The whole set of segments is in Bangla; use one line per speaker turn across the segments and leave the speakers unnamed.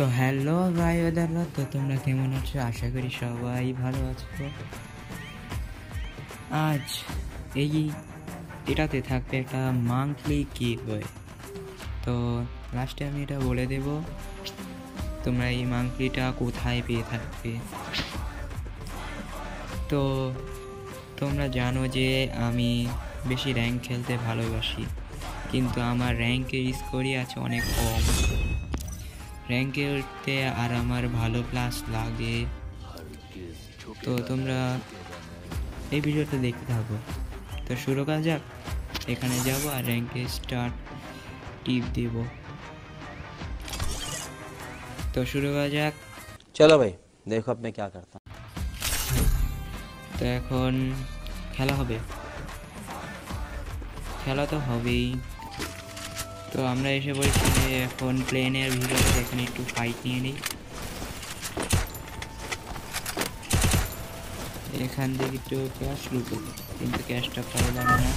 তো হ্যালো ভাই দাদা, তো তোমরা কেমন আছো? আশা করি সবাই ভালো আছো। আজ এটাতে থাকবে একটা মান্থলি গিভওয়ে। তো লাস্টে আমি এটা বলে দেব তোমরা এই মান্থলিটা কোথায় পেয়ে থাকবে। তো তোমরা জানো যে আমি বেশি র্যাঙ্ক খেলতে ভালোবাসি, কিন্তু আমার র্যাঙ্কের স্কোরই আছে অনেক কম। র্যাঙ্কে উঠতে আর আমার ভালো প্লাস লাগে। তো তোমরা এই ভিডিওটা দেখতে থাকো। তো শুরু করা যাক। এখানে যাব আর র্যাঙ্কে স্টার্ট টিপ দেব। তো শুরু করা যাক।
चलो भाई देखो अब मैं क्या करता हूँ।
তো এখন খেলা হবে, খেলা তো হবেই। তো আমরা এসে বলছি যে এখন প্লেনের ভিতরে এখানে একটু ফাইট নিয়ে নিই। এখান থেকে একটু ক্যাশ লুটো, কিন্তু ক্যাশটা পাইলাম না।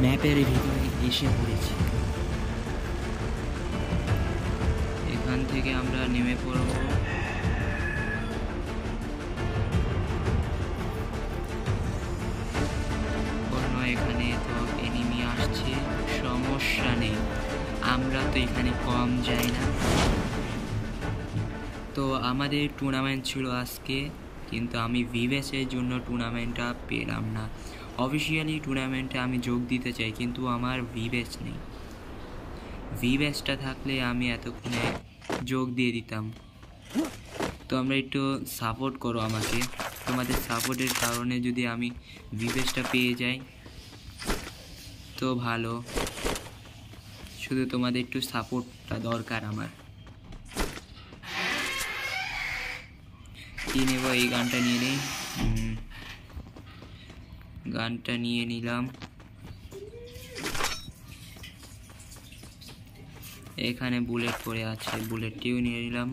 ম্যাপের ভিতরে এসে পড়েছি। এখান থেকে আমরা নেমে পড়ব। এখানে তো এনিমি আসছে, সমস্যা নেই, আমরা তো এখানে কম যাই না। তো আমাদের টুর্নামেন্ট ছিল আজকে, কিন্তু আমি ভিভেসের জন্য টুর্নামেন্টটা পেলাম না। অফিসিয়ালি টুর্নামেন্টে আমি যোগ দিতে চাই, কিন্তু আমার ভিভেস নেই। ভিভেসটা থাকলে আমি এতক্ষণে যোগ দিয়ে দিতাম। তো আমরা একটু সাপোর্ট করো আমাকে, তোমাদের সাপোর্টের কারণে যদি আমি ভিভেসটা পেয়ে যাই তো ভালো। শুধু তোমাদের একটু সাপোর্টটা দরকার আমার। কি নেব? এই গানটা নিয়ে নিই। গানটা নিয়ে নিলাম। এখানে বুলেট পড়ে আছে, বুলেটটিও নিয়ে নিলাম।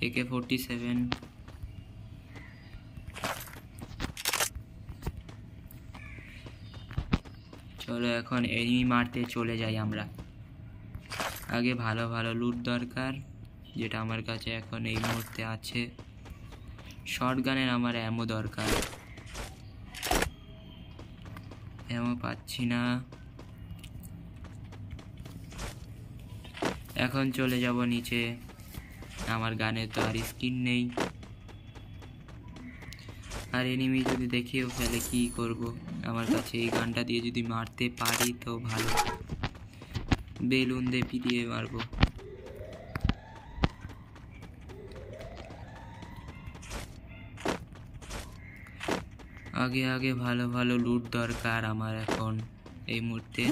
AK-47 চলো এখন এনিমি মারতে চলে যাই আমরা। আগে ভালো ভালো লুট দরকার, যেটা আমার কাছে এখন এই মুহূর্তে আছে। শটগানের আমার অ্যামো দরকার, অ্যামো পাচ্ছি না। এখন চলে যাব নিচে, আমার গানে তো আর স্কিন নেই। আর এনিমি যদি দেখেও ফেলে কি করব? আমার কাছে এই গানটা দিয়ে যদি মারতে পারি তো ভালো, বেলুন দিয়ে পিটিয়ে মারবো। আগে আগে ভালো ভালো লুট দরকার আমার এখন এই মুহূর্তে।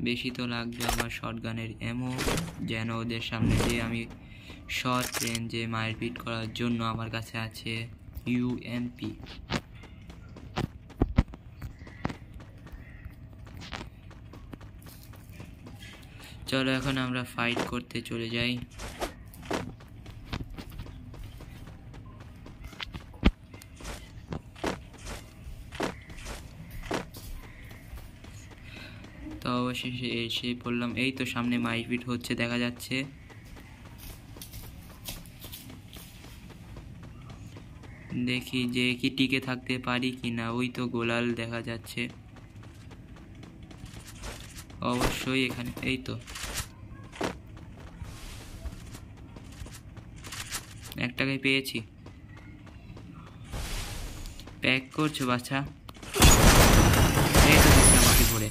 বেশি তো লাগবে আমার শটগানের অ্যামো, যেন ওদের সামনে দিয়ে আমি শর্ট রেঞ্জে মারপিট করার জন্য আমার কাছে আছে ইউএমপি। চলো এখন আমরা ফাইট করতে চলে যাই। তো অবশেষে এসে পড়লাম। এই তো সামনে মারপিট হচ্ছে দেখা যাচ্ছে। দেখি যে কি টিকে থাকতে পারি কিনা। ওই তো গোলাল দেখা যাচ্ছে অবশ্যই এখানে। এই তো একটাকে পেয়েছি। প্যাক করছো বাচ্চা? এই তো আমাকে ধরে।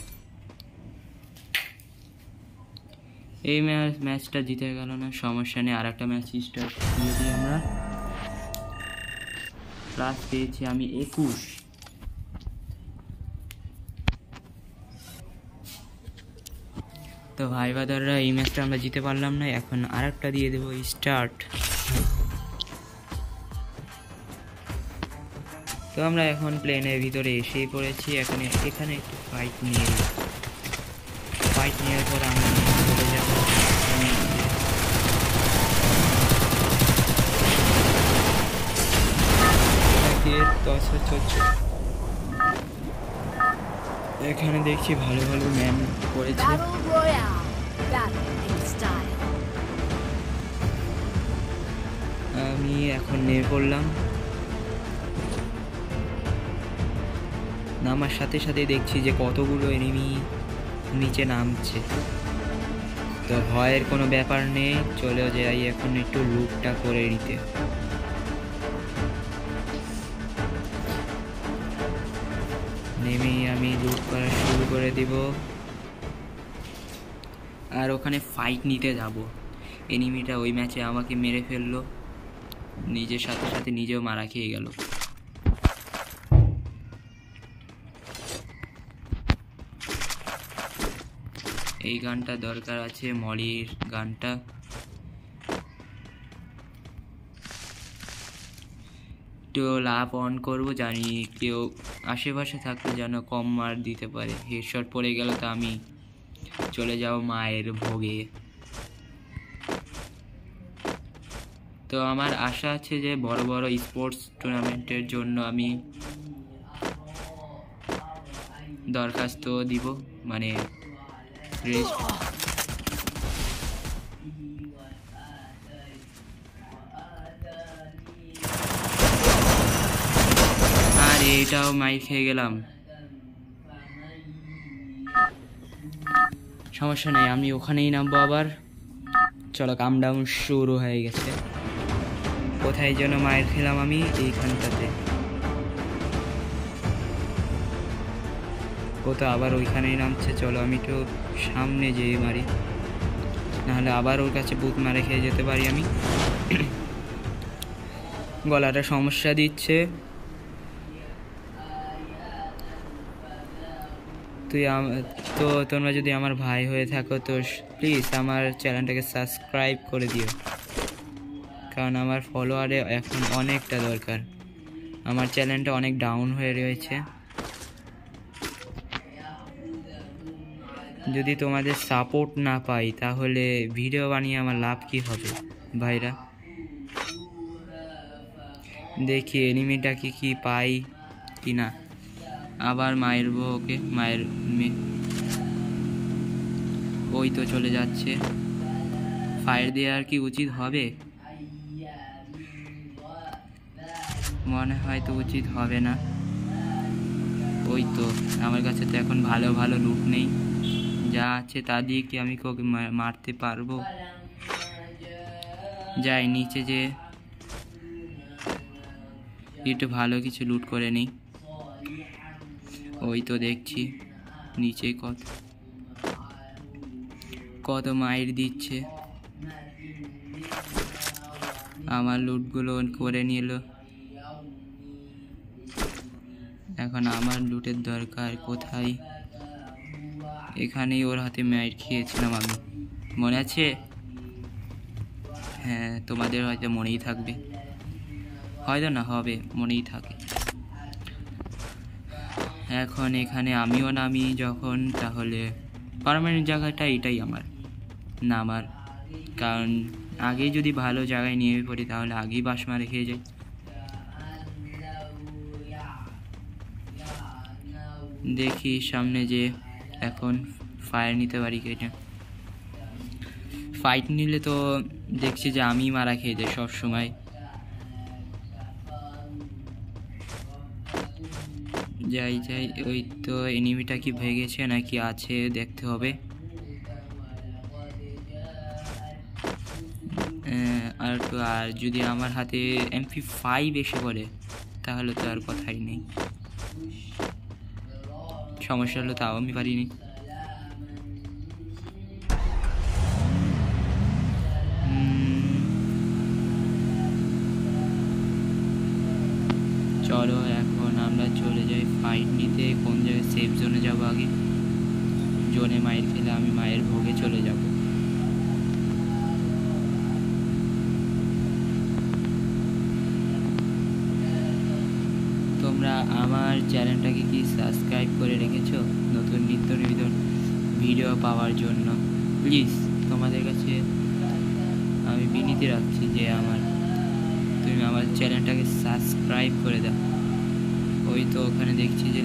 এই ম্যাচটা জিতে গেল না, সমস্যা নেই, আর একটা ম্যাচ স্টার্ট দিয়ে দিই আমরা। প্লাস পেয়েছি আমি 21। তো ভাই বাদাররা, এই ম্যাচটা আমরা জিতে পারলাম না, এখন আর একটা দিয়ে দেবো স্টার্ট। তো আমরা এখন প্লেনের ভিতরে এসেই পড়েছি। এখানে একটু ফাইট নিয়ে ফাইট নেওয়ার পর আমরা চলে যাবো। এখানে দেখছি ভালো ভালো ম্যান করেছে।
Battle Royale. Battle in style.
আমি এখন নেমে পড়লাম। নামার সাথে সাথে দেখছি যে কতগুলো এনিমি নিচে নামছে। তো ভয়ের কোনো ব্যাপার নেই, চলে যাই এখন একটু লুটটা করে নিতে। নেমেই আমি লুট করা শুরু করে দিব, আর ওখানে ফাইট নিতে যাব। এনিমিটা ওই ম্যাচে আমাকে মেরে ফেললো, নিজের সাথে সাথে নিজেও মারা খেয়ে গেল। এই গানটা দরকার আছে, মলির গানটা। একটু লাভ অন করবো, জানি কেউ আশেপাশে থাকলে যেন কম মার দিতে পারে। হেডশট পড়ে গেল তো আমি চলে যাব মায়ের ভোগে। তো আমার আশা আছে যে বড় বড় স্পোর্টস টুর্নামেন্টের জন্য আমি দরখাস্ত দিব, মানে আর এটাও মাইর খেয়ে গেলাম। সমস্যা নেই, আমি ওখানেই নামবো আবার। চলো, কাম ডাউন শুরু হয়ে গেছে। কোথায় যেন মায়ের খেলাম আমি, এইখানটাতে। ও তো আবার ওইখানেই নামছে। চলো আমি তো সামনে যেয়ে মারি, নাহলে আবার ওর কাছে বুট মারে খেয়ে যেতে পারি আমি। গলাটা সমস্যা দিচ্ছে। তো তোমরা যদি আমার ভাই হয়ে থাকো তো প্লিজ আমার চ্যানেলটাকে সাবস্ক্রাইব করে দিও, কারণ আমার ফলোয়ারে এখন অনেকটা দরকার। আমার চ্যানেলটা অনেক ডাউন হয়ে রয়েছে। যদি তোমাদের সাপোর্ট না পাই তাহলে ভিডিও বানিয়ে আমার লাভ কি হবে ভাইরা? দেখি এনিমিটা কি পাই কি না। আবার মারবো ওকে, মায়ের ওই তো চলে যাচ্ছে। ফায়ার দেওয়া আর কি উচিত হবে? মনে হয় তো উচিত হবে না। ওই তো আমার কাছে তো এখন ভালো ভালো লুট নেই, যা আছে তা দিয়ে কি আমি কাউকে মারতে পারবো? যাই নিচে যে একটু ভালো কিছু লুট করে নিই। ওই তো দেখছি নিচে কত মাইর দিচ্ছে। আমার লুটগুলো করে নিল। এখন আমার লুটের দরকার। কোথায়? এখানেই ওর হাতে মাইর খেয়েছিলাম আমি, মনে আছে? হ্যাঁ, তোমাদের হয়তো মনেই থাকবে, হয়তো না হবে, মনেই থাকে। এখন এখানে আমিও নামি যখন, তাহলে পার্মানেন্ট জায়গাটা এটাই আমার নামার। কারণ আগে যদি ভালো জায়গায় নিয়ে পড়ি তাহলে আগেই বাস মারে খেয়ে যাই। দেখি সামনে যে এখন ফায়ার নিতে পারি কেটে। ফাইট নিলে তো দেখছি যে আমি মারা খেয়ে যাই সব সময়। যাই ওই তো এনিমিটা কি ভেগেছে নাকি আছে দেখতে হবে। আর যদি আমার হাতে MP5 এসে পড়ে তাহলে তো আর কথাই নেই। সমস্যা হলো তাও আমি পারিনি। চলো এখন আমরা চলে যাই ফাইট নিতে। কোন জায়গায় সেফ জোনে যাবো আগে? জোনে মায়ের খেলে আমি মায়ের ভোগে চলে যাব। তোমরা আমার চ্যানেলটাকে কি সাবস্ক্রাইব করে রেখেছো নতুন নিত্য নতুন ভিডিও পাওয়ার জন্য? প্লিজ তোমাদের কাছে আমি বিনীতি রাখছি যে তুমি আমার চ্যানেলটাকে সাবস্ক্রাইব করে দাও। ওই তো ওখানে দেখছি যে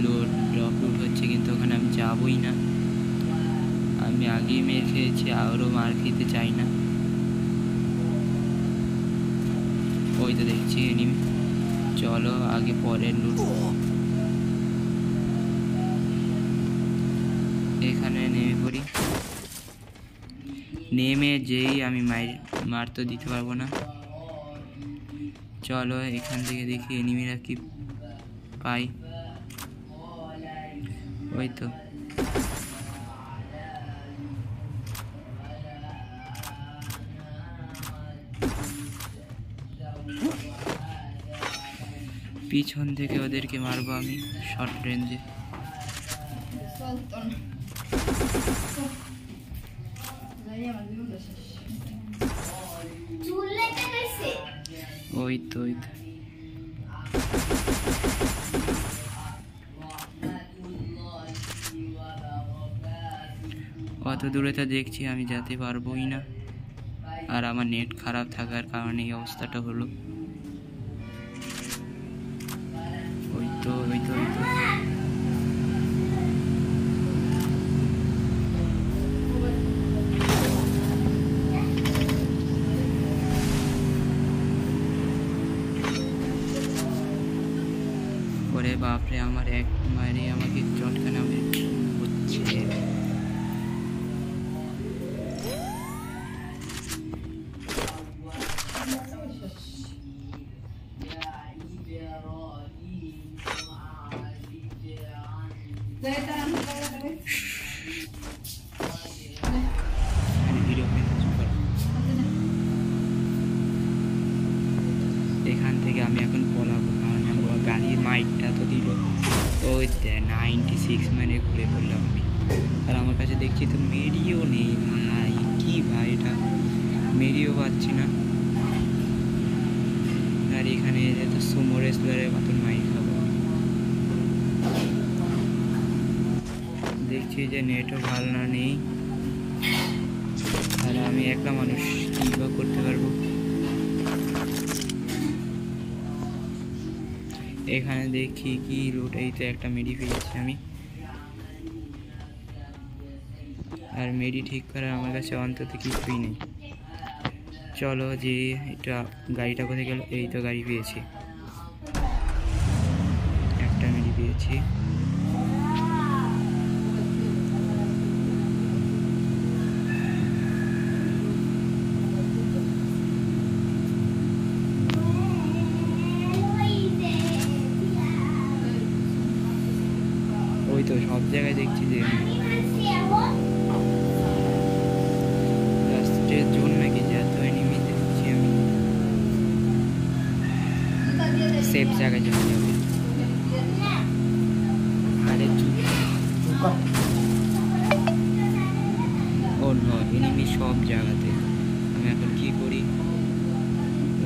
ড্রপ লুট হচ্ছে, কিন্তু ওখানে আমি যাবই না। আমি আগেই মেরে খেয়েছি, আরও মার খেতে চাই না। ওই তো দেখছি এনিমি। চলো আগে পরের লুট। এখানে নেমে পড়ি। নেমে যেই আমি মার তো দিতে পারবো না। চলো এখান থেকে দেখি এনিমিরা কি পাই। ওই তো পিছন থেকে ওদেরকে মারবো আমি শর্ট রেঞ্জে। ওই তো অত দূরে তো দেখছি আমি যেতে পারবোই না, আর আমার নেট খারাপ থাকার কারণে এই অবস্থাটা হলো। ওই তো ওরে বাপরে, আমার এক মারে আমাকে চটকানা হচ্ছে। এখান থেকে আমি এখন পলাবো, কারণ আমার গাড়ির মাইকটা তো দিল। ওই 96 মানে ঘুরে পড়লাম আমি। আর আমার কাছে দেখছি তো মেরিও নেই ভাই। কি ভাই, এটা মেরিও পাচ্ছি না। আর এখানে তো সুমো রেসলারের মতন মাইক খাবো। দেখছি যে নেটও ভালো না নেই, আর আমি একটা মানুষ কী বা করতে পারবো। এখানে দেখি কি লুট। এই তো একটা মেডি পেয়েছি আমি, আর মেডি ঠিক করার আমার কাছে অন্তত কিছুই নেই। চলো যে এটা গাড়িটা কোথায় গেল। এই তো গাড়ি পেয়েছি, একটা মেডি পেয়েছি। ওই তো সব জায়গায় দেখছি যে লাস্টের জোন নাকি, যে এত এনিমি দেখছি আমি। সেফ জায়গায় যেতে হবে। আরে ও নো, এনিমি সব জায়গাতে। আমি এখন কি করি?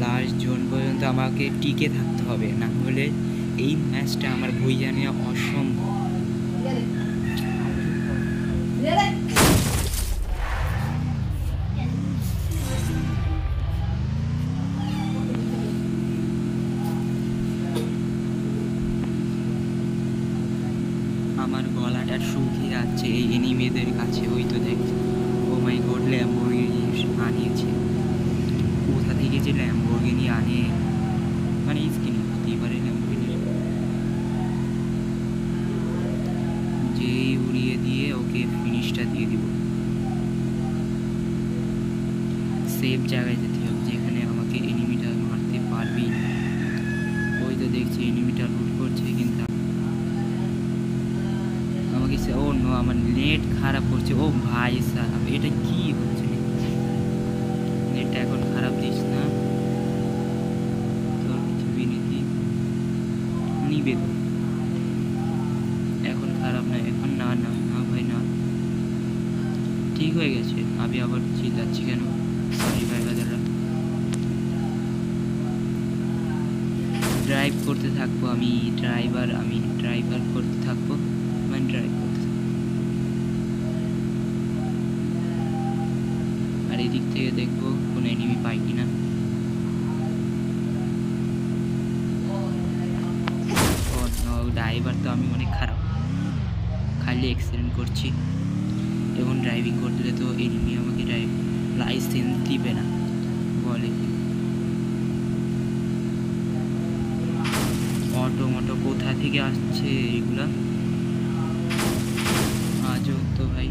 লাস্ট জোন পর্যন্ত আমাকে টিকে থাকতে হবে, না হলে এই ম্যাচটা আমার বইয়া নেওয়া অসম্ভব। আমার গলাটা শুকিয়ে যাচ্ছে এই এনিমিদের কাছে। ওই তো দেখছি, ও মাই গড, ল্যাম্বরগিনি আনিয়েছে। কোথা থেকে যে ল্যাম্বরগিনি আনে, মানে স্কিনি হতেই পারে ল্যাম্বরগিনি। যেই উড়িয়ে দিয়ে ওকে ফিনিশটা দিয়ে দিব। সেফ জায়গায় যেতে হবে, যেখানে আমাকে এনিমিটা মারতে পারবেই না। ওই তো দেখছি এনিমিটা লুট করছে, কিন্তু আমাকে ও নো, আমার নেট খারাপ করছে। ও ভাই সাহেব, এটা কি হচ্ছে? নেটটা এখন খারাপ দিস না, তোর কিছু বিনীতি নিবে তো। এখন খারাপ না, এখন না না না ভাই না, ঠিক হয়ে গেছে। আমি আবার চিল্লাচ্ছি কেন? সরি ভাই দাদারা। ড্রাইভ করতে থাকবো, আমি ড্রাইভার করতে থাকবো, মানে ড্রাইভ করতে থাকবো। আর এদিক থেকে দেখবো কোনো এনিমি পাই কিনা। ড্রাইভার তো আমি অনেক খারাপ, খালি অ্যাক্সিডেন্ট করছি। এবং ড্রাইভিং করলে তো এনিমি আমাকে লাইসেন্স দিবে না বলে। অটো মটো কোথা থেকে আসছে এগুলা, আজও তো ভাই।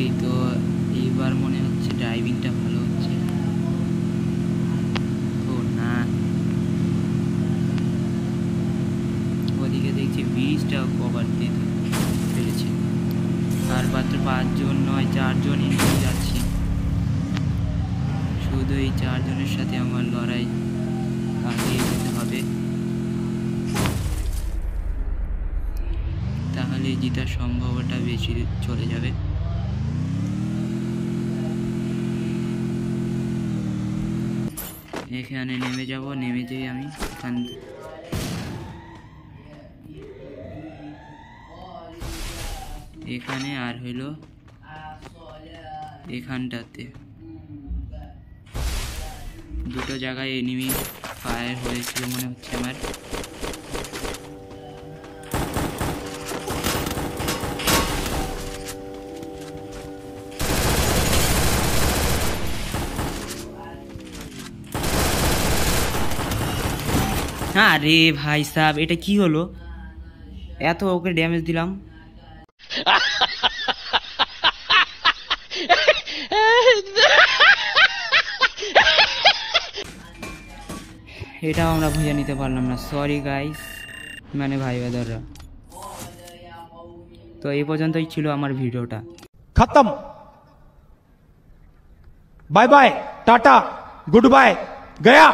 এই তো এইবার মনে হচ্ছে ড্রাইভিংটা ভালো হচ্ছে। ও না, ওদিকে দেখছি ব্রিজটা কভার দিতে পেরেছে। আর মাত্র 5 জন নয় 4 জন এনিমি যাচ্ছে। শুধু এই 4 জনের সাথে আমার লড়াই আগিয়ে যেতে হবে, তাহলে জেতার সম্ভাবনাটা বেশি চলে যাবে। এখানে নেমে যাব, নেমে যাই আমি এখানে আর হইলো এখানটাতে দুটো জায়গায় এনিমি ফায়ার হয়েছিল মনে হচ্ছে আমার। আরে ভাই সাহেব, এটা কি হলো? এত ওকে ড্যামেজ দিলাম। এটাও আমরা বুঝে নিতে পারলাম না, সরি গাইস, মানে ভাই বাদাররা। তো এই পর্যন্তই ছিল আমার ভিডিওটা।
खत्म, बाय बाय, टाटा, गुड बाय, गया।